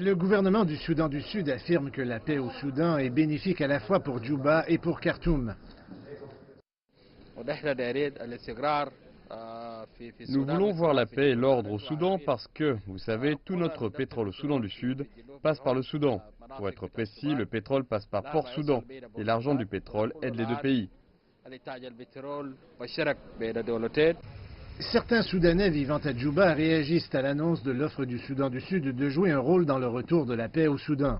Le gouvernement du Soudan du Sud affirme que la paix au Soudan est bénéfique à la fois pour Djouba et pour Khartoum. Nous voulons voir la paix et l'ordre au Soudan parce que, vous savez, tout notre pétrole au Soudan du Sud passe par le Soudan. Pour être précis, le pétrole passe par Port-Soudan et l'argent du pétrole aide les deux pays. Certains Soudanais vivant à Djouba réagissent à l'annonce de l'offre du Soudan du Sud de jouer un rôle dans le retour de la paix au Soudan.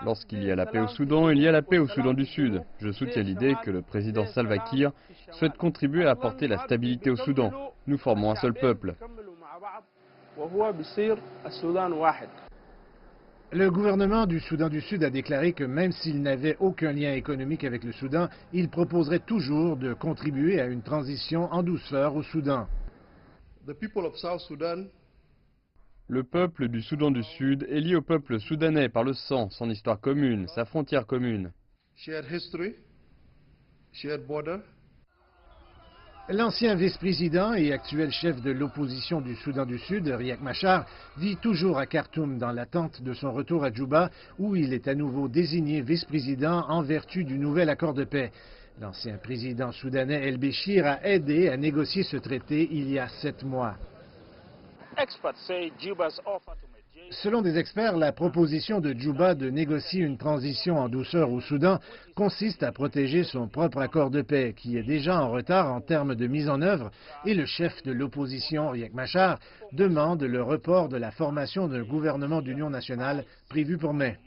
Lorsqu'il y a la paix au Soudan, il y a la paix au Soudan du Sud. Je soutiens l'idée que le président Salva Kiir souhaite contribuer à apporter la stabilité au Soudan. Nous formons un seul peuple. Le gouvernement du Soudan du Sud a déclaré que même s'il n'avait aucun lien économique avec le Soudan, il proposerait toujours de contribuer à une transition en douceur au Soudan. Le peuple du Soudan du Sud est lié au peuple soudanais par le sang, son histoire commune, sa frontière commune. L'ancien vice-président et actuel chef de l'opposition du Soudan du Sud, Riek Machar, vit toujours à Khartoum dans l'attente de son retour à Djouba, où il est à nouveau désigné vice-président en vertu du nouvel accord de paix. L'ancien président soudanais El-Béchir a aidé à négocier ce traité il y a 7 mois. Selon des experts, la proposition de Djouba de négocier une transition en douceur au Soudan consiste à protéger son propre accord de paix, qui est déjà en retard en termes de mise en œuvre, et le chef de l'opposition, Riek Machar, demande le report de la formation d'un gouvernement d'union nationale prévu pour mai.